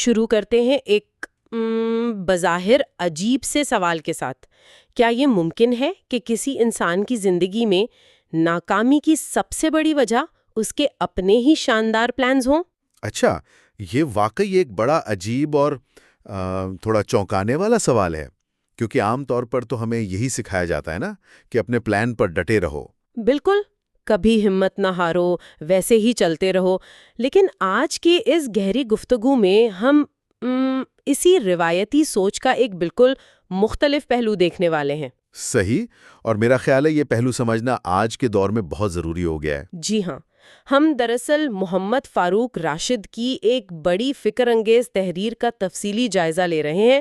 شروع کرتے ہیں ایک بظاہر عجیب سے سوال کے ساتھ. کیا یہ ممکن ہے کہ کسی انسان کی زندگی میں ناکامی کی سب سے بڑی وجہ اس کے اپنے ہی شاندار پلانز ہوں؟ اچھا، یہ واقعی ایک بڑا عجیب اور تھوڑا چونکانے والا سوال ہے، کیونکہ عام طور پر تو ہمیں یہی سکھایا جاتا ہے نا کہ اپنے پلان پر ڈٹے رہو. بالکل، کبھی ہمت نہ ہارو، ویسے ہی چلتے رہو. لیکن آج کی اس گہری گفتگو میں ہم اسی روایتی سوچ کا ایک بالکل مختلف پہلو دیکھنے والے ہیں. صحیح، اور میرا خیال ہے یہ پہلو سمجھنا آج کے دور میں بہت ضروری ہو گیا ہے. جی ہاں، ہم دراصل محمد فاروق راشد کی ایک بڑی فکر انگیز تحریر کا تفصیلی جائزہ لے رہے ہیں.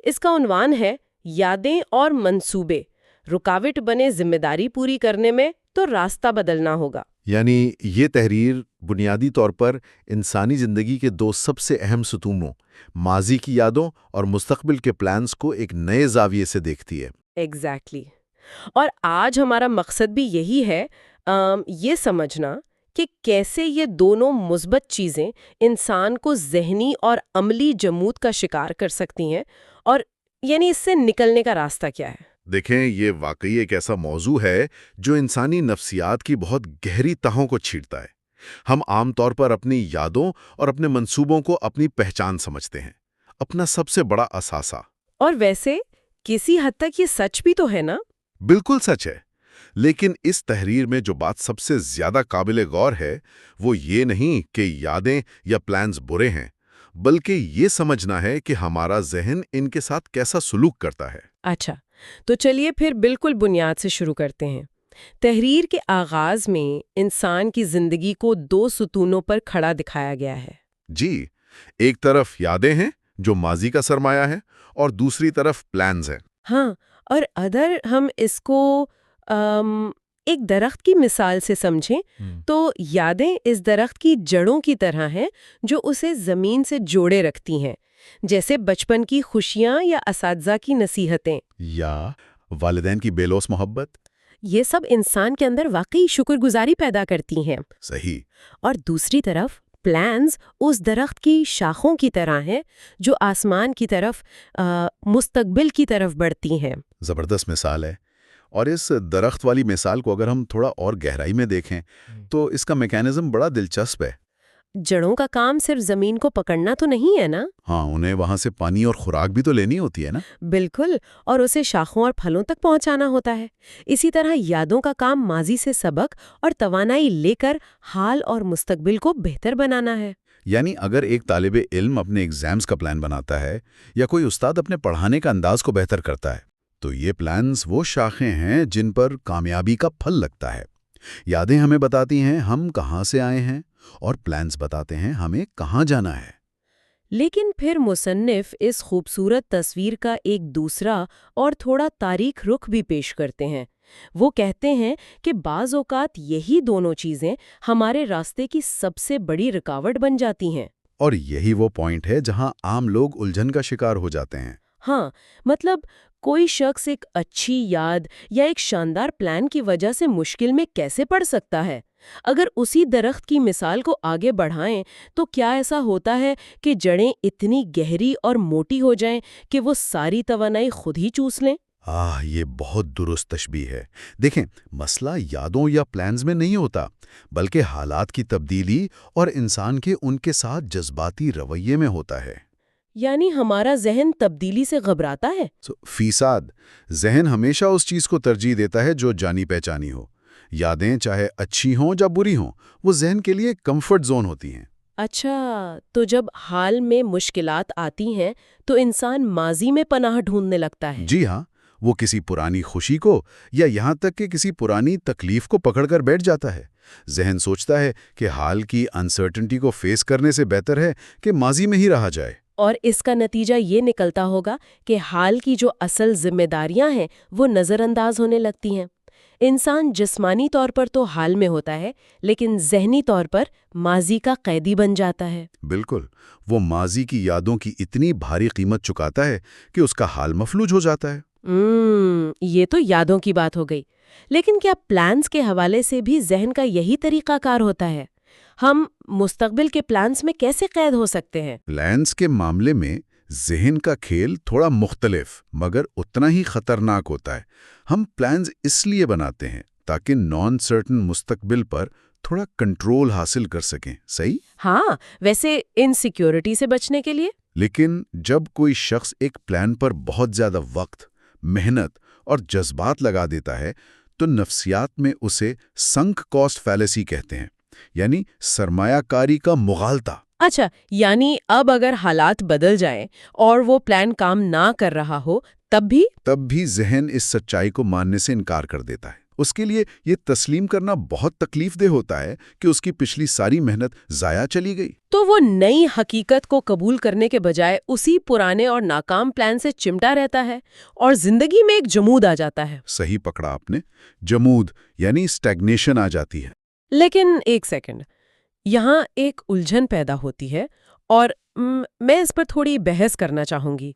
اس کا عنوان ہے یادیں اور منصوبے، رکاوٹ بنے ذمہ داری پوری کرنے میں تو راستہ بدلنا ہوگا. یعنی یہ تحریر بنیادی طور پر انسانی زندگی کے دو سب سے اہم ستونوں، ماضی کی یادوں اور مستقبل کے پلانز کو ایک نئے زاویے سے دیکھتی ہے. ایگزیکٹلی. اور آج ہمارا مقصد بھی یہی ہے، یہ سمجھنا کہ کیسے یہ دونوں مثبت چیزیں انسان کو ذہنی اور عملی جمود کا شکار کر سکتی ہیں، اور یعنی اس سے نکلنے کا راستہ کیا ہے. دیکھیں، یہ واقعی ایک ایسا موضوع ہے جو انسانی نفسیات کی بہت گہری تہوں کو چھیڑتا ہے. ہم عام طور پر اپنی یادوں اور اپنے منصوبوں کو اپنی پہچان سمجھتے ہیں، اپنا سب سے بڑا اثاثہ. اور ویسے کسی حد تک یہ سچ بھی تو ہے نا؟ بالکل سچ ہے، لیکن اس تحریر میں جو بات سب سے زیادہ قابل غور ہے وہ یہ نہیں کہ یادیں یا پلانز برے ہیں، بلکہ یہ سمجھنا ہے کہ ہمارا ذہن ان کے ساتھ کیسا سلوک کرتا ہے. اچھا، تو چلیے پھر بالکل بنیاد سے شروع کرتے ہیں. تحریر کے آغاز میں انسان کی زندگی کو دو ستونوں پر کھڑا دکھایا گیا ہے. جی، ایک طرف یادیں ہیں جو ماضی کا سرمایہ ہے، اور دوسری طرف پلانز ہیں. ہاں، اور اگر ہم اس کو ایک درخت کی مثال سے سمجھیں تو یادیں اس درخت کی جڑوں کی طرح ہیں جو اسے زمین سے جوڑے رکھتی ہیں، جیسے بچپن کی خوشیاں یا اساتذہ کی نصیحتیں یا والدین کی بے لوث محبت. یہ سب انسان کے اندر واقعی شکر گزاری پیدا کرتی ہیں. صحیح. اور دوسری طرف پلانز اس درخت کی شاخوں کی طرح ہیں جو آسمان کی طرف، مستقبل کی طرف بڑھتی ہیں. زبردست مثال ہے. اور اس درخت والی مثال کو اگر ہم تھوڑا اور گہرائی میں دیکھیں تو اس کا میکینزم بڑا دلچسپ ہے. جڑوں کا کام صرف زمین کو پکڑنا تو نہیں ہے نا؟ ہاں، انہیں وہاں سے پانی اور خوراک بھی تو لینی ہوتی ہے نا. بالکل، اور اسے شاخوں اور پھلوں تک پہنچانا ہوتا ہے. اسی طرح یادوں کا کام ماضی سے سبق اور توانائی لے کر حال اور مستقبل کو بہتر بنانا ہے. یعنی اگر ایک طالب علم اپنے ایگزامز کا پلان بناتا ہے یا کوئی استاد اپنے پڑھانے کا انداز کو بہتر کرتا ہے تو یہ پلانز وہ شاخیں ہیں جن پر کامیابی کا پھل لگتا ہے. یادیں ہمیں بتاتی ہیں ہم کہاں سے آئے ہیں، اور پلانز بتاتے ہیں ہمیں کہاں جانا ہے. لیکن پھر مصنف اس خوبصورت تصویر کا ایک دوسرا اور تھوڑا تاریک رخ بھی پیش کرتے ہیں. وہ کہتے ہیں کہ بعض اوقات یہی دونوں چیزیں ہمارے راستے کی سب سے بڑی رکاوٹ بن جاتی ہیں. اور یہی وہ پوائنٹ ہے جہاں عام لوگ الجھن کا شکار ہو جاتے ہیں. ہاں، مطلب کوئی شخص ایک اچھی یاد یا ایک شاندار پلان کی وجہ سے مشکل میں کیسے پڑ سکتا ہے؟ اگر اسی درخت کی مثال کو آگے بڑھائیں تو کیا ایسا ہوتا ہے کہ جڑیں اتنی گہری اور موٹی ہو جائیں کہ وہ ساری توانائی خود ہی چوس لیں؟ یہ بہت درست تشبیہ ہے. دیکھیں، مسئلہ یادوں یا پلانز میں نہیں ہوتا، بلکہ حالات کی تبدیلی اور انسان کے ان کے ساتھ جذباتی رویے میں ہوتا ہے. یعنی ہمارا ذہن تبدیلی سے گھبراتا ہے؟ 100% ذہن ہمیشہ اس چیز کو ترجیح دیتا ہے جو جانی پہچانی ہو. یادیں چاہے اچھی ہوں یا بری ہوں، وہ ذہن کے لیے کمفرٹ زون ہوتی ہیں. اچھا، تو جب حال میں مشکلات آتی ہیں تو انسان ماضی میں پناہ ڈھونڈنے لگتا ہے. جی ہاں، وہ کسی پرانی خوشی کو یا یہاں تک کہ کسی پرانی تکلیف کو پکڑ کر بیٹھ جاتا ہے. ذہن سوچتا ہے کہ حال کی انسرٹنٹی کو فیس کرنے سے بہتر ہے کہ ماضی میں ہی رہا جائے. اور اس کا نتیجہ یہ نکلتا ہوگا کہ حال کی جو اصل ذمہ داریاں ہیں وہ نظر انداز ہونے لگتی ہیں. انسان جسمانی طور پر تو حال میں ہوتا ہے، لیکن ذہنی طور پر ماضی کا قیدی بن جاتا ہے. بالکل، وہ ماضی کی یادوں کی اتنی بھاری قیمت چکاتا ہے کہ اس کا حال مفلوج ہو جاتا ہے. یہ تو یادوں کی بات ہو گئی. لیکن کیا پلانز کے حوالے سے بھی ذہن کا یہی طریقہ کار ہوتا ہے؟ ہم مستقبل کے پلانز میں کیسے قید ہو سکتے ہیں؟ پلانز کے معاملے میں ذہن کا کھیل تھوڑا مختلف مگر اتنا ہی خطرناک ہوتا ہے۔ ہم پلانز اس لیے بناتے ہیں تاکہ نان سرٹن مستقبل پر تھوڑا کنٹرول حاصل کر سکیں، صحیح؟ ہاں، ویسے انسیکیورٹی سے بچنے کے لیے؟ لیکن جب کوئی شخص ایک پلان پر بہت زیادہ وقت، محنت اور جذبات لگا دیتا ہے تو نفسیات میں اسے سنک کاسٹ فیلیسی کہتے ہیں، یعنی سرمایہ کاری کا مغالطہ۔ اچھا، یعنی اب اگر حالات بدل جائیں اور وہ پلان کام نہ کر رہا ہو تب بھی ذہن اس سچائی کو ماننے سے انکار کر دیتا ہے۔ اس کے لیے یہ تسلیم کرنا بہت تکلیف دہ ہوتا ہے کہ اس کی پچھلی ساری محنت ضائع چلی گئی۔ تو وہ نئی حقیقت کو قبول کرنے کے بجائے اسی پرانے اور ناکام پلان سے چمٹا رہتا ہے اور زندگی میں ایک جمود آ جاتا ہے۔ صحیح پکڑا آپ نے، جمود یعنی اسٹیگنیشن آ جاتی ہے۔ لیکن ایک سیکنڈ، یہاں ایک الجھن پیدا ہوتی ہے اور میں اس پر تھوڑی بحث کرنا چاہوں گی۔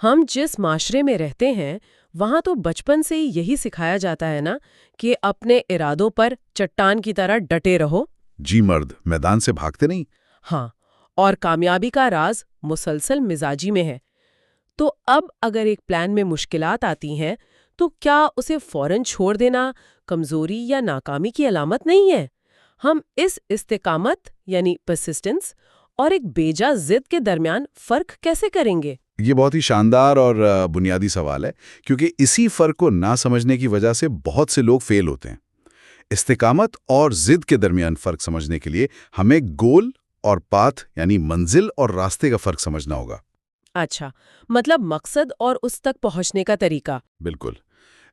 ہم جس معاشرے میں رہتے ہیں وہاں تو بچپن سے یہی سکھایا جاتا ہے نا کہ اپنے ارادوں پر چٹان کی طرح ڈٹے رہو۔ جی مرد، میدان سے بھاگتے نہیں۔ ہاں، اور کامیابی کا راز مسلسل مزاجی میں ہے۔ تو اب اگر ایک پلان میں مشکلات آتی ہیں تو کیا اسے فوراً چھوڑ دینا کمزوری یا ناکامی کی علامت نہیں ہے؟ ہم اس استقامت یعنی پرسسٹنس اور ایک بیجا ضد کے درمیان فرق کیسے کریں گے؟ یہ بہت ہی شاندار اور بنیادی سوال ہے، کیونکہ اسی فرق کو نہ سمجھنے کی وجہ سے بہت سے لوگ فیل ہوتے ہیں۔ استقامت اور ضد کے درمیان فرق سمجھنے کے لیے ہمیں گول اور پاتھ یعنی منزل اور راستے کا فرق سمجھنا ہوگا۔ اچھا، مطلب مقصد اور اس تک پہنچنے کا طریقہ۔ بالکل۔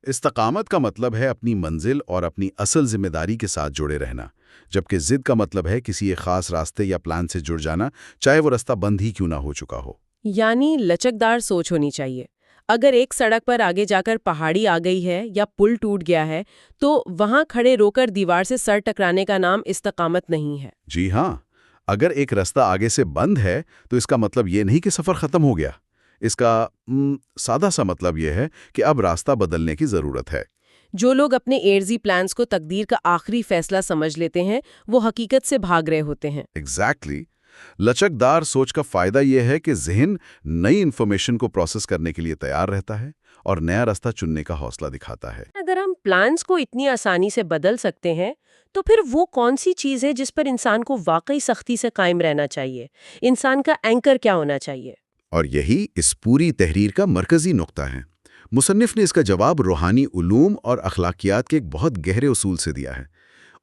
استقامت کا مطلب ہے اپنی منزل اور اپنی اصل ذمہ داری کے ساتھ جڑے رہنا، جبکہ ضد کا مطلب ہے کسی ایک خاص راستے یا پلان سے جڑ جانا، چاہے وہ راستہ بند ہی کیوں نہ ہو چکا ہو۔ یعنی لچکدار سوچ ہونی چاہیے۔ اگر ایک سڑک پر آگے جا کر پہاڑی آ گئی ہے یا پل ٹوٹ گیا ہے تو وہاں کھڑے رو کر دیوار سے سر ٹکرانے کا نام استقامت نہیں ہے۔ جی ہاں، اگر ایک راستہ آگے سے بند ہے تو اس کا مطلب یہ نہیں کہ سفر ختم ہو گیا۔ اس کا سادہ سا مطلب یہ ہے کہ اب راستہ بدلنے کی ضرورت ہے۔ جو لوگ اپنے ایرزی پلانز کو تقدیر کا آخری فیصلہ سمجھ لیتے ہیں وہ حقیقت سے بھاگ رہے ہوتے ہیں۔ ایگزیکٹلی۔ لچکدار سوچ کا فائدہ یہ ہے کہ ذہن نئی انفارمیشن کو پروسیس کرنے کے لیے تیار رہتا ہے اور نیا راستہ چننے کا حوصلہ دکھاتا ہے۔ اگر ہم پلانز کو اتنی آسانی سے بدل سکتے ہیں تو پھر وہ کون سی چیز ہے جس پر انسان کو واقعی سختی سے قائم رہنا چاہیے؟ انسان کا اینکر کیا ہونا چاہیے؟ اور یہی اس پوری تحریر کا مرکزی نقطہ ہے۔ مصنف نے اس کا جواب روحانی علوم اور اخلاقیات کے ایک بہت گہرے اصول سے دیا ہے۔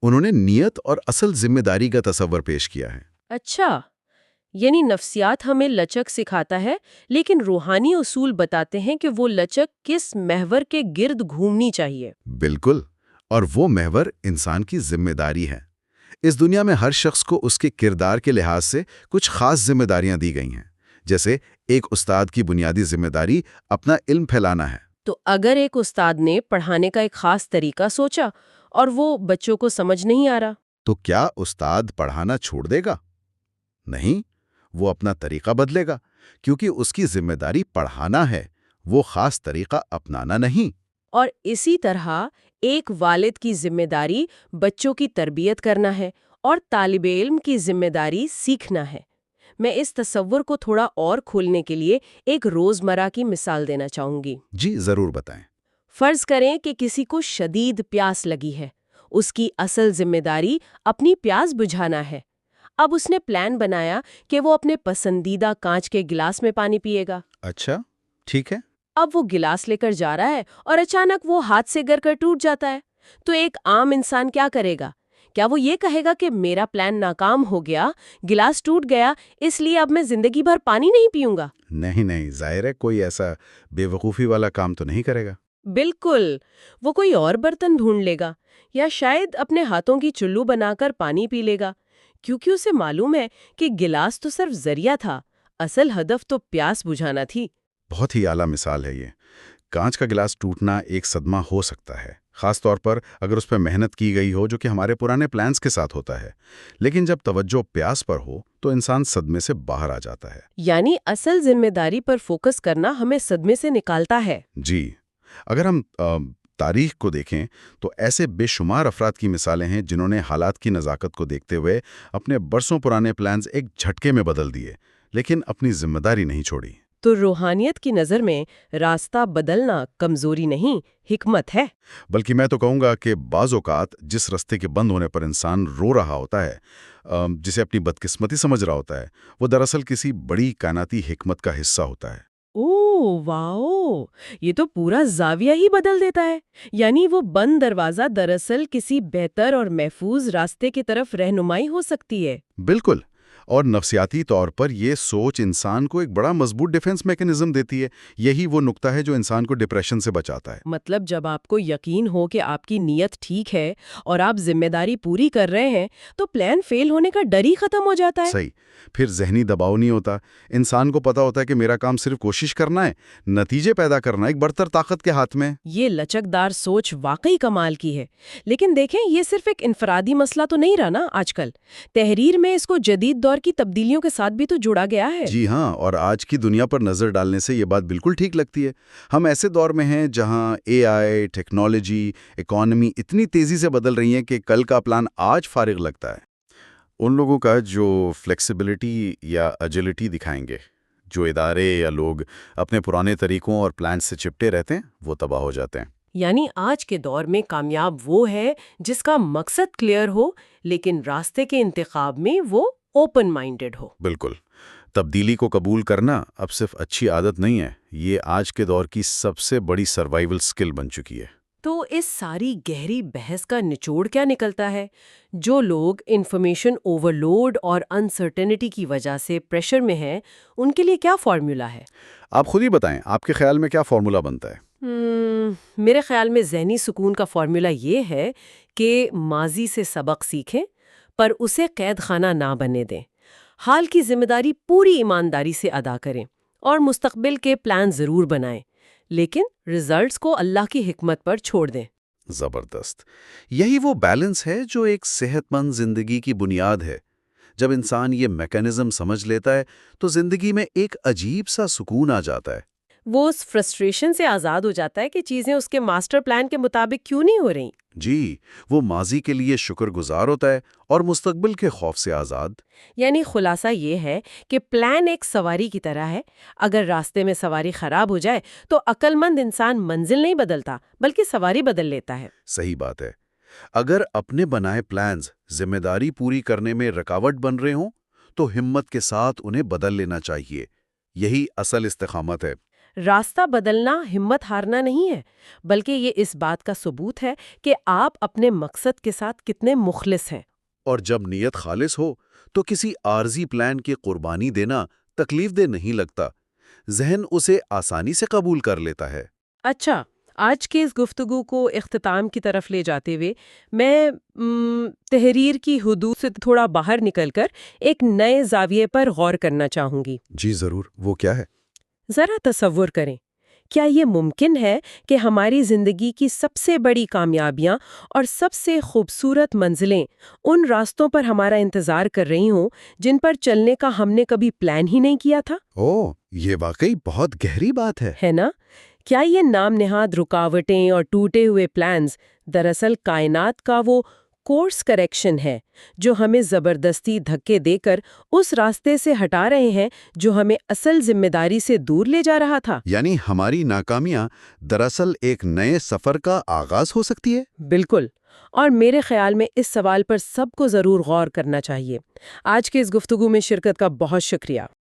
انہوں نے نیت اور اصل ذمہ داری کا تصور پیش کیا ہے۔ اچھا، یعنی نفسیات ہمیں لچک سکھاتا ہے لیکن روحانی اصول بتاتے ہیں کہ وہ لچک کس محور کے گرد گھومنی چاہیے۔ بالکل، اور وہ محور انسان کی ذمہ داری ہے۔ اس دنیا میں ہر شخص کو اس کے کردار کے لحاظ سے کچھ خاص ذمہ داریاں دی گئی ہیں۔ جیسے ایک استاد کی بنیادی ذمہ داری اپنا علم پھیلانا ہے۔ تو اگر ایک استاد نے پڑھانے کا ایک خاص طریقہ سوچا اور وہ بچوں کو سمجھ نہیں آ رہا، تو کیا استاد پڑھانا چھوڑ دے گا؟ نہیں، وہ اپنا طریقہ بدلے گا، کیونکہ اس کی ذمہ داری پڑھانا ہے، وہ خاص طریقہ اپنانا نہیں۔ اور اسی طرح ایک والد کی ذمہ داری بچوں کی تربیت کرنا ہے اور طالب علم کی ذمہ داری سیکھنا ہے۔ میں اس تصور کو تھوڑا اور کھولنے کے لیے ایک روزمرہ کی مثال دینا چاہوں گی۔ جی ضرور بتائیں۔ فرض کریں کہ کسی کو شدید پیاس لگی ہے۔ اس کی اصل ذمہ داری اپنی پیاس بجھانا ہے۔ اب اس نے پلان بنایا کہ وہ اپنے پسندیدہ کانچ کے گلاس میں پانی پیے گا۔ اچھا، ٹھیک ہے۔ اب وہ گلاس لے کر جا رہا ہے اور اچانک وہ ہاتھ سے گر کر ٹوٹ جاتا ہے۔ تو ایک عام انسان کیا کرے گا؟ کیا وہ یہ کہے گا کہ میرا پلان ناکام ہو گیا، گلاس ٹوٹ گیا، اس لیے اب میں زندگی بھر پانی نہیں پیوں گا؟ نہیں، ظاہر ہے کوئی ایسا بے وقوفی والا کام تو نہیں کرے گا۔ بالکل، وہ کوئی اور برتن ڈھونڈ لے گا یا شاید اپنے ہاتھوں کی چلو بنا کر پانی پی لے گا، کیونکہ اسے معلوم ہے کہ گلاس تو صرف ذریعہ تھا، اصل ہدف تو پیاس بجھانا تھی۔ بہت ہی اعلیٰ مثال ہے یہ۔ کانچ کا گلاس ٹوٹنا ایک صدمہ ہو سکتا ہے، خاص طور پر اگر اس پہ محنت کی گئی ہو، جو کہ ہمارے پرانے پلانز کے ساتھ ہوتا ہے۔ لیکن جب توجہ پیاس پر ہو تو انسان صدمے سے باہر آ جاتا ہے۔ یعنی اصل ذمہ داری پر فوکس کرنا ہمیں صدمے سے نکالتا ہے۔ جی، اگر ہم تاریخ کو دیکھیں تو ایسے بے شمار افراد کی مثالیں ہیں جنہوں نے حالات کی نزاکت کو دیکھتے ہوئے اپنے برسوں پرانے پلانز ایک جھٹکے میں بدل دیے، لیکن اپنی ذمہ داری نہیں چھوڑی۔ تو روحانیت کی نظر میں راستہ بدلنا کمزوری نہیں، حکمت ہے۔ بلکہ میں تو کہوں گا کہ بعض اوقات جس رستے کے بند ہونے پر انسان رو رہا ہوتا ہے، جسے اپنی بدقسمتی سمجھ رہا ہوتا ہے، وہ دراصل کسی بڑی کائناتی حکمت کا حصہ ہوتا ہے۔ اوہ واؤ، یہ تو پورا زاویہ ہی بدل دیتا ہے۔ یعنی وہ بند دروازہ دراصل کسی بہتر اور محفوظ راستے کی طرف رہنمائی ہو سکتی ہے۔ بالکل، اور نفسیاتی طور پر یہ سوچ انسان کو ایک بڑا مضبوط ڈیفنس میکنزم دیتی ہے۔ یہی وہ نقطہ ہے جو انسان کو ڈپریشن سے بچاتا ہے۔ مطلب جب آپ کو یقین ہو کہ آپ کی نیت ٹھیک ہے اور آپ ذمہ داری پوری کر رہے ہیں تو پلان فیل ہونے کا ڈر ہی ختم ہو جاتا ہے۔ صحیح، پھر ذہنی دباؤ نہیں ہوتا۔ انسان کو پتا ہوتا ہے کہ میرا کام صرف کوشش کرنا ہے، نتیجے پیدا کرنا ایک برتر طاقت کے ہاتھ میں۔ یہ لچکدار سوچ واقعی کمال کی ہے۔ لیکن دیکھیں، یہ صرف ایک انفرادی مسئلہ تو نہیں رہا نا آج کل۔ تحریر میں اس کو جدید دور کی تبدیلیوں کے ساتھ بھی تو جڑا گیا ہے۔ جی ہاں، اور آج کی دنیا پر نظر ڈالنے سے یہ بات بالکل ٹھیک لگتی ہے۔ ہم ایسے دور میں ہیں جہاں AI، ٹیکنالوجی، اکانومی اتنی تیزی سے بدل رہی ہیں کہ کل کا پلان آج فارغ لگتا ہے۔ ان لوگوں کا جو فلیکسیبلٹی یا ایجلٹی دکھائیں گے، جو ادارے یا لوگ اپنے پرانے طریقوں اور پلانز سے چپٹے رہتے ہیں، وہ تباہ ہو جاتے ہیں۔ یعنی آج کے دور میں کامیاب وہ ہے جس کا مقصد کلیئر ہو لیکن راستے کے انتخاب میں وہ اوپن مائنڈڈ ہو۔ بالکل، تبدیلی کو قبول کرنا اب صرف اچھی عادت نہیں ہے، یہ آج کے دور کی سب سے بڑی سروائیول سکل بن چکی ہے۔ تو اس ساری گہری بحث کا نچوڑ کیا نکلتا ہے؟ جو لوگ انفارمیشن اوورلوڈ اور انسرٹینٹی کی وجہ سے پریشر میں ہیں، ان کے لیے کیا فارمولا ہے؟ آپ خود ہی بتائیں، آپ کے خیال میں کیا فارمولا بنتا ہے؟ میرے خیال میں ذہنی سکون کا فارمولا یہ ہے کہ ماضی سے سبق سیکھیں پر اسے قید خانہ نہ بننے دیں، حال کی ذمہ داری پوری ایمانداری سے ادا کریں اور مستقبل کے پلان ضرور بنائیں، لیکن ریزلٹس کو اللہ کی حکمت پر چھوڑ دیں۔ زبردست، یہی وہ بیلنس ہے جو ایک صحت مند زندگی کی بنیاد ہے۔ جب انسان یہ میکانزم سمجھ لیتا ہے تو زندگی میں ایک عجیب سا سکون آ جاتا ہے۔ وہ اس فرسٹریشن سے آزاد ہو جاتا ہے کہ چیزیں اس کے ماسٹر پلان کے مطابق کیوں نہیں ہو رہی۔ جی، وہ ماضی کے لیے شکر گزار ہوتا ہے اور مستقبل کے خوف سے آزاد۔ یعنی خلاصہ یہ ہے کہ پلان ایک سواری کی طرح ہے، اگر راستے میں سواری خراب ہو جائے تو عقل مند انسان منزل نہیں بدلتا بلکہ سواری بدل لیتا ہے۔ صحیح بات ہے، اگر اپنے بنائے پلانز ذمہ داری پوری کرنے میں رکاوٹ بن رہے ہوں تو ہمت کے ساتھ انہیں بدل لینا چاہیے۔ یہی اصل استقامت ہے۔ راستہ بدلنا ہمت ہارنا نہیں ہے، بلکہ یہ اس بات کا ثبوت ہے کہ آپ اپنے مقصد کے ساتھ کتنے مخلص ہیں۔ اور جب نیت خالص ہو تو کسی عارضی پلان کی قربانی دینا تکلیف دہ نہیں لگتا، ذہن اسے آسانی سے قبول کر لیتا ہے۔ اچھا، آج کے اس گفتگو کو اختتام کی طرف لے جاتے ہوئے میں تحریر کی حدود سے تھوڑا باہر نکل کر ایک نئے زاویے پر غور کرنا چاہوں گی۔ جی ضرور، وہ کیا ہے؟ ذرا تصور کریں، کیا یہ ممکن ہے کہ ہماری زندگی کی سب سے بڑی کامیابیاں اور سب سے خوبصورت منزلیں ان راستوں پر ہمارا انتظار کر رہی ہوں جن پر چلنے کا ہم نے کبھی پلان ہی نہیں کیا تھا؟ اوہ، یہ واقعی بہت گہری بات ہے۔ نا؟ کیا یہ نام نہاد رکاوٹیں اور ٹوٹے ہوئے پلانز دراصل کائنات کا وہ کورس کریکشن ہے جو ہمیں زبردستی دھکے دے کر اس راستے سے ہٹا رہے ہیں جو ہمیں اصل ذمہ داری سے دور لے جا رہا تھا؟ یعنی ہماری ناکامیاں دراصل ایک نئے سفر کا آغاز ہو سکتی ہے؟ بالکل، اور میرے خیال میں اس سوال پر سب کو ضرور غور کرنا چاہیے۔ آج کے اس گفتگو میں شرکت کا بہت شکریہ۔